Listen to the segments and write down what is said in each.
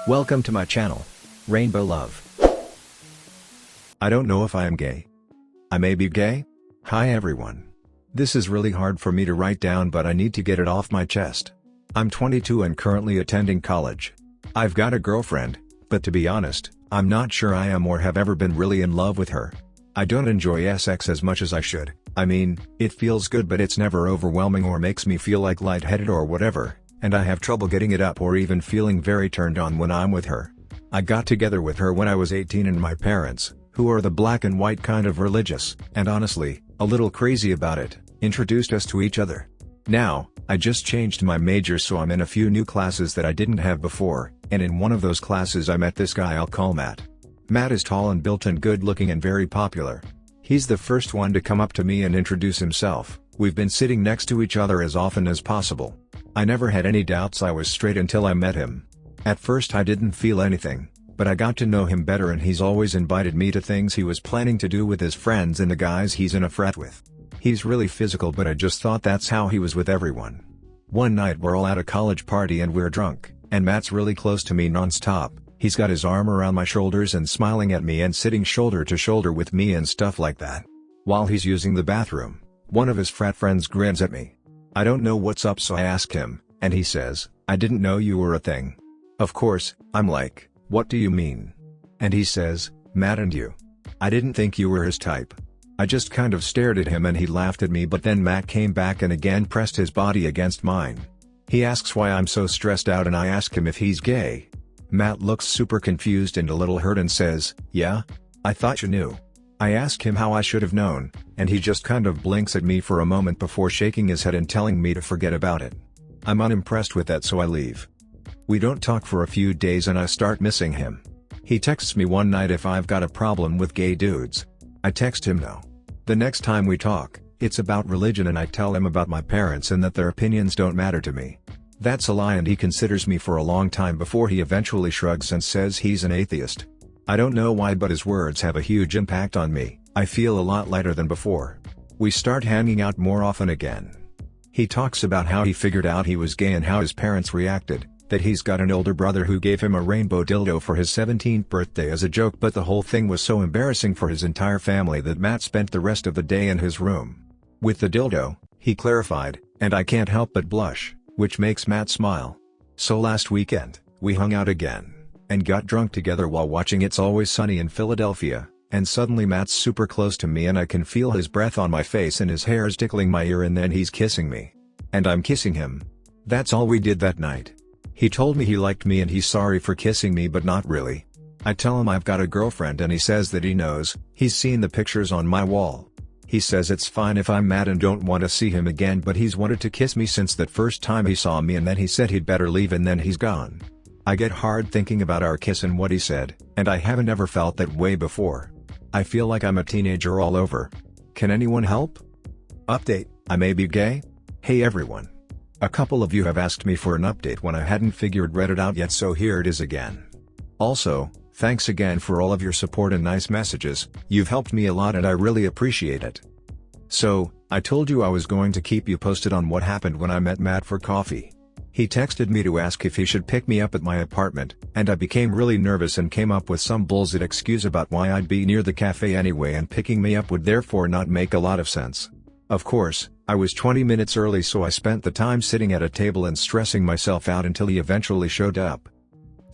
Welcome to my channel, Rainbow Love. I don't know if I am gay. I may be gay? Hi everyone. This is really hard for me to write down, but I need to get it off my chest. I'm 22 and currently attending college. I've got a girlfriend, but to be honest, I'm not sure I am or have ever been really in love with her. I don't enjoy sex as much as I should. I mean, it feels good, but it's never overwhelming or makes me feel like lightheaded or whatever, and I have trouble getting it up or even feeling very turned on when I'm with her. I got together with her when I was 18 and my parents, who are the black and white kind of religious, and honestly, a little crazy about it, introduced us to each other. Now, I just changed my major, so I'm in a few new classes that I didn't have before, and in one of those classes I met this guy I'll call Matt. Matt is tall and built and good looking and very popular. He's the first one to come up to me and introduce himself. We've been sitting next to each other as often as possible. I never had any doubts I was straight until I met him. At first I didn't feel anything, but I got to know him better and he's always invited me to things he was planning to do with his friends and the guys he's in a frat with. He's really physical, but I just thought that's how he was with everyone. One night we're all at a college party and we're drunk, and Matt's really close to me non-stop. He's got his arm around my shoulders and smiling at me and sitting shoulder to shoulder with me and stuff like that. While he's using the bathroom, one of his frat friends grins at me. I don't know what's up, so I ask him, and he says, "I didn't know you were a thing." Of course, I'm like, "What do you mean?" And he says, "Matt and you. I didn't think you were his type." I just kind of stared at him and he laughed at me, but then Matt came back and again pressed his body against mine. He asks why I'm so stressed out and I ask him if he's gay. Matt looks super confused and a little hurt and says, "Yeah? I thought you knew." I ask him how I should have known, and he just kind of blinks at me for a moment before shaking his head and telling me to forget about it. I'm unimpressed with that, so I leave. We don't talk for a few days and I start missing him. He texts me one night if I've got a problem with gay dudes. I text him no. The next time we talk, it's about religion and I tell him about my parents and that their opinions don't matter to me. That's a lie, and he considers me for a long time before he eventually shrugs and says he's an atheist. I don't know why, but his words have a huge impact on me. I feel a lot lighter than before. We start hanging out more often again. He talks about how he figured out he was gay and how his parents reacted, that he's got an older brother who gave him a rainbow dildo for his 17th birthday as a joke, but the whole thing was so embarrassing for his entire family that Matt spent the rest of the day in his room with the dildo, he clarified, and I can't help but blush, which makes Matt smile. So last weekend, we hung out again, and got drunk together while watching It's Always Sunny in Philadelphia, and suddenly Matt's super close to me and I can feel his breath on my face and his hair's tickling my ear, and then he's kissing me. And I'm kissing him. That's all we did that night. He told me he liked me and he's sorry for kissing me, but not really. I tell him I've got a girlfriend and he says that he knows, he's seen the pictures on my wall. He says it's fine if I'm mad and don't want to see him again, but he's wanted to kiss me since that first time he saw me, and then he said he'd better leave and then he's gone. I get hard thinking about our kiss and what he said, and I haven't ever felt that way before. I feel like I'm a teenager all over. Can anyone help? Update: I may be gay? Hey everyone. A couple of you have asked me for an update when I hadn't figured Reddit out yet, so here it is again. Also, thanks again for all of your support and nice messages. You've helped me a lot and I really appreciate it. So, I told you I was going to keep you posted on what happened when I met Matt for coffee. He texted me to ask if he should pick me up at my apartment, and I became really nervous and came up with some bullshit excuse about why I'd be near the cafe anyway and picking me up would therefore not make a lot of sense. Of course, I was 20 minutes early, so I spent the time sitting at a table and stressing myself out until he eventually showed up.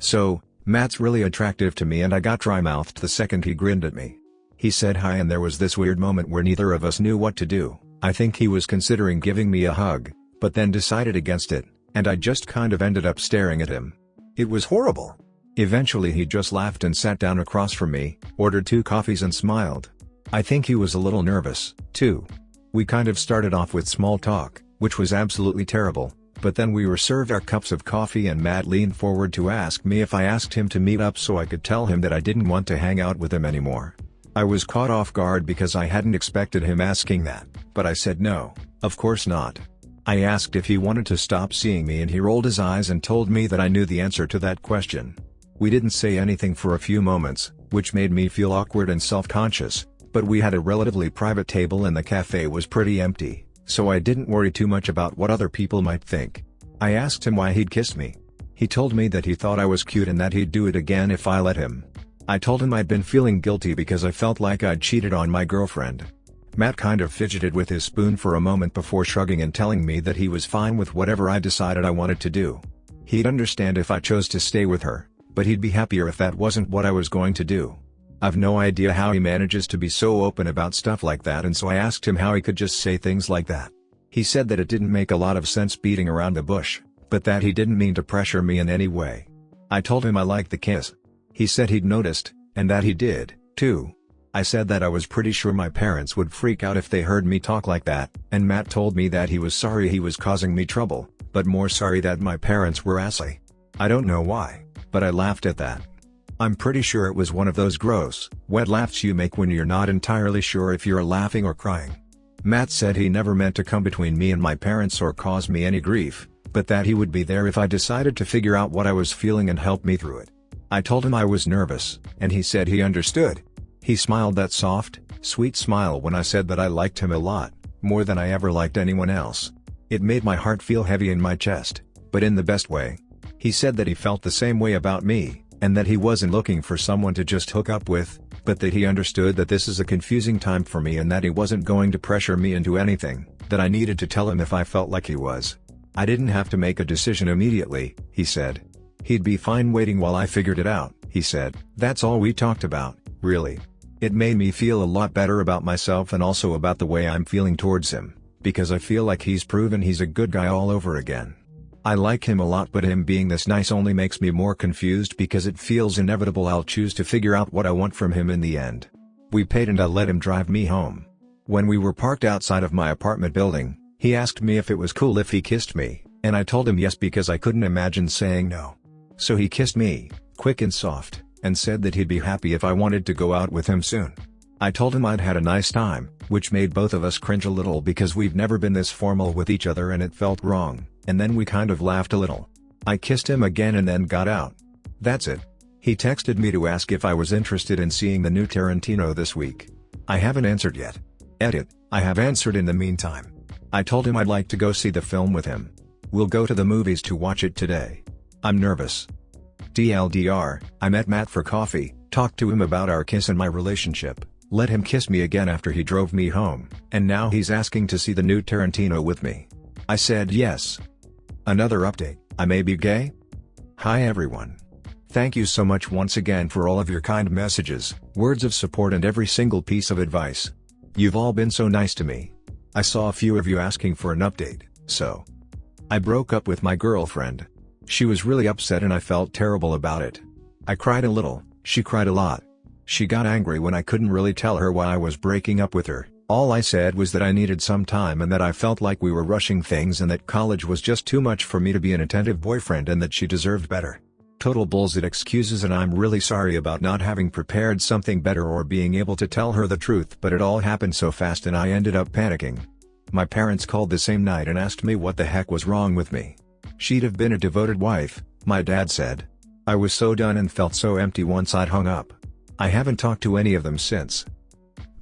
So, Matt's really attractive to me and I got dry-mouthed the second he grinned at me. He said hi and there was this weird moment where neither of us knew what to do. I think he was considering giving me a hug, but then decided against it, and I just kind of ended up staring at him. It was horrible. Eventually he just laughed and sat down across from me, ordered 2 coffees and smiled. I think he was a little nervous, too. We kind of started off with small talk, which was absolutely terrible, but then we were served our cups of coffee and Matt leaned forward to ask me if I asked him to meet up so I could tell him that I didn't want to hang out with him anymore. I was caught off guard because I hadn't expected him asking that, but I said no, of course not. I asked if he wanted to stop seeing me and he rolled his eyes and told me that I knew the answer to that question. We didn't say anything for a few moments, which made me feel awkward and self-conscious, but we had a relatively private table and the cafe was pretty empty, so I didn't worry too much about what other people might think. I asked him why he'd kissed me. He told me that he thought I was cute and that he'd do it again if I let him. I told him I'd been feeling guilty because I felt like I'd cheated on my girlfriend. Matt kind of fidgeted with his spoon for a moment before shrugging and telling me that he was fine with whatever I decided I wanted to do. He'd understand if I chose to stay with her, but he'd be happier if that wasn't what I was going to do. I've no idea how he manages to be so open about stuff like that, and so I asked him how he could just say things like that. He said that it didn't make a lot of sense beating around the bush, but that he didn't mean to pressure me in any way. I told him I liked the kiss. He said he'd noticed, and that he did, too. I said that I was pretty sure my parents would freak out if they heard me talk like that, and Matt told me that he was sorry he was causing me trouble, but more sorry that my parents were assy. I don't know why, but I laughed at that. I'm pretty sure it was one of those gross, wet laughs you make when you're not entirely sure if you're laughing or crying. Matt said he never meant to come between me and my parents or cause me any grief, but that he would be there if I decided to figure out what I was feeling and help me through it. I told him I was nervous, and he said he understood. He smiled that soft, sweet smile when I said that I liked him a lot, more than I ever liked anyone else. It made my heart feel heavy in my chest, but in the best way. He said that he felt the same way about me, and that he wasn't looking for someone to just hook up with, but that he understood that this is a confusing time for me and that he wasn't going to pressure me into anything, that I needed to tell him if I felt like he was. I didn't have to make a decision immediately, he said. He'd be fine waiting while I figured it out, he said. That's all we talked about, really. It made me feel a lot better about myself and also about the way I'm feeling towards him, because I feel like he's proven he's a good guy all over again. I like him a lot, but him being this nice only makes me more confused because it feels inevitable I'll choose to figure out what I want from him in the end. We paid and I let him drive me home. When we were parked outside of my apartment building, he asked me if it was cool if he kissed me, and I told him yes because I couldn't imagine saying no. So he kissed me, quick and soft, and said that he'd be happy if I wanted to go out with him soon. I told him I'd had a nice time, which made both of us cringe a little because we've never been this formal with each other and it felt wrong, and then we kind of laughed a little. I kissed him again and then got out. That's it. He texted me to ask if I was interested in seeing the new Tarantino this week. I haven't answered yet. Edit, I have answered in the meantime. I told him I'd like to go see the film with him. We'll go to the movies to watch it today. I'm nervous. TLDR, I met Matt for coffee, talked to him about our kiss and my relationship, let him kiss me again after he drove me home, and now he's asking to see the new Tarantino with me. I said yes. Another update, I may be gay? Hi everyone. Thank you so much once again for all of your kind messages, words of support and every single piece of advice. You've all been so nice to me. I saw a few of you asking for an update, so. I broke up with my girlfriend. She was really upset and I felt terrible about it. I cried a little, she cried a lot. She got angry when I couldn't really tell her why I was breaking up with her. All I said was that I needed some time and that I felt like we were rushing things and that college was just too much for me to be an attentive boyfriend and that she deserved better. Total bullshit excuses, and I'm really sorry about not having prepared something better or being able to tell her the truth, but it all happened so fast and I ended up panicking. My parents called the same night and asked me what the heck was wrong with me. She'd have been a devoted wife, my dad said. I was so done and felt so empty once I'd hung up. I haven't talked to any of them since.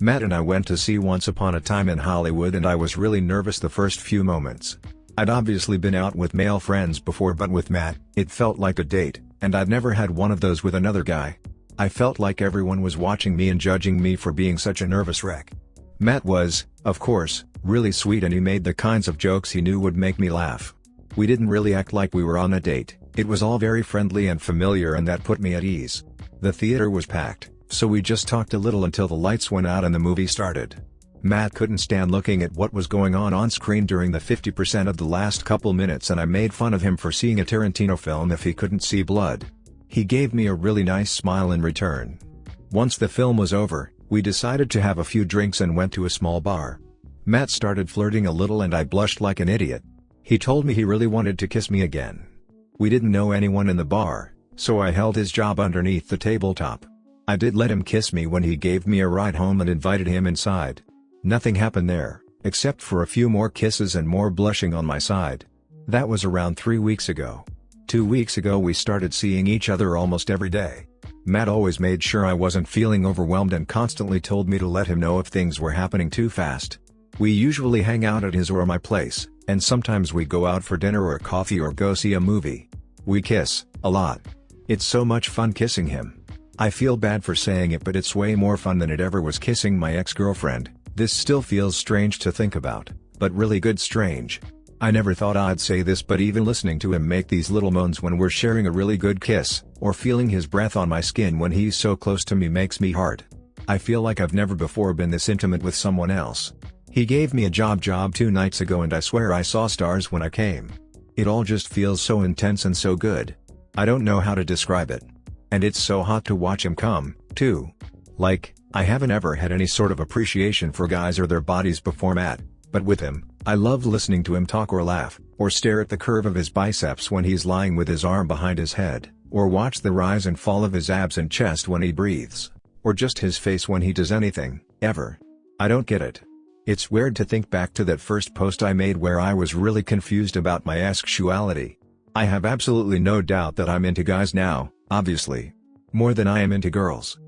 Matt and I went to see Once Upon a Time in Hollywood and I was really nervous the first few moments. I'd obviously been out with male friends before, but with Matt, it felt like a date, and I'd never had one of those with another guy. I felt like everyone was watching me and judging me for being such a nervous wreck. Matt was, of course, really sweet and he made the kinds of jokes he knew would make me laugh. We didn't really act like we were on a date, it was all very friendly and familiar and that put me at ease. The theater was packed, so we just talked a little until the lights went out and the movie started. Matt couldn't stand looking at what was going on screen during the 50% of the last couple minutes and I made fun of him for seeing a Tarantino film if he couldn't see blood. He gave me a really nice smile in return. Once the film was over, we decided to have a few drinks and went to a small bar. Matt started flirting a little and I blushed like an idiot. He told me he really wanted to kiss me again. We didn't know anyone in the bar, so I held his job underneath the tabletop. I did let him kiss me when he gave me a ride home and invited him inside. Nothing happened there, except for a few more kisses and more blushing on my side. That was around 3 weeks ago. 2 weeks ago we started seeing each other almost every day. Matt always made sure I wasn't feeling overwhelmed and constantly told me to let him know if things were happening too fast. We usually hang out at his or my place, and sometimes we go out for dinner or coffee or go see a movie. We kiss, a lot. It's so much fun kissing him. I feel bad for saying it, but it's way more fun than it ever was kissing my ex-girlfriend. This still feels strange to think about, but really good strange. I never thought I'd say this, but even listening to him make these little moans when we're sharing a really good kiss, or feeling his breath on my skin when he's so close to me makes me hard. I feel like I've never before been this intimate with someone else. He gave me a job 2 nights ago and I swear I saw stars when I came. It all just feels so intense and so good. I don't know how to describe it. And it's so hot to watch him come, too. Like, I haven't ever had any sort of appreciation for guys or their bodies before Matt, but with him, I loved listening to him talk or laugh, or stare at the curve of his biceps when he's lying with his arm behind his head, or watch the rise and fall of his abs and chest when he breathes, or just his face when he does anything, ever. I don't get it. It's weird to think back to that first post I made where I was really confused about my sexuality. I have absolutely no doubt that I'm into guys now, obviously. More than I am into girls.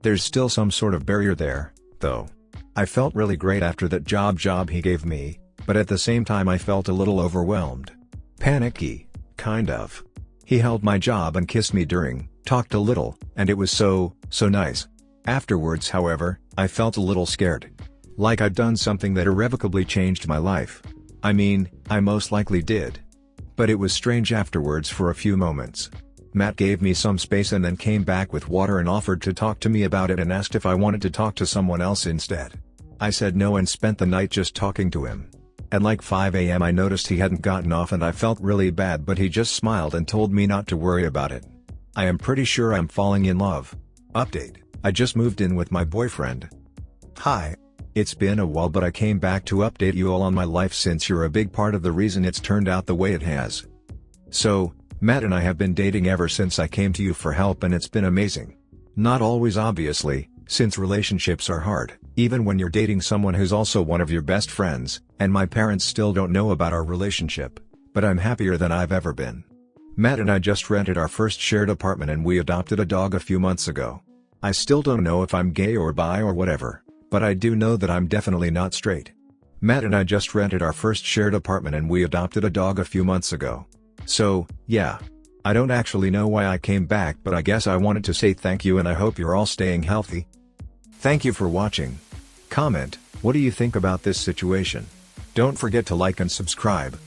There's still some sort of barrier there, though. I felt really great after that job he gave me, but at the same time I felt a little overwhelmed. Panicky, kind of. He held my job and kissed me during, talked a little, and it was so nice. Afterwards, however, I felt a little scared. Like I'd done something that irrevocably changed my life. I mean, I most likely did. But it was strange afterwards for a few moments. Matt gave me some space and then came back with water and offered to talk to me about it and asked if I wanted to talk to someone else instead. I said no and spent the night just talking to him. At like 5 a.m. I noticed he hadn't gotten off and I felt really bad, but he just smiled and told me not to worry about it. I am pretty sure I'm falling in love. Update: I just moved in with my boyfriend. Hi. It's been a while, but I came back to update you all on my life since you're a big part of the reason it's turned out the way it has. So, Matt and I have been dating ever since I came to you for help, and it's been amazing. Not always, obviously, since relationships are hard, even when you're dating someone who's also one of your best friends, and my parents still don't know about our relationship, but I'm happier than I've ever been. Matt and I just rented our first shared apartment and we adopted a dog a few months ago. I still don't know if I'm gay or bi or whatever, but I do know that I'm definitely not straight. Matt and I just rented our first shared apartment and we adopted a dog a few months ago. So, yeah. I don't actually know why I came back, but I guess I wanted to say thank you and I hope you're all staying healthy. Thank you for watching. Comment, what do you think about this situation? Don't forget to like and subscribe.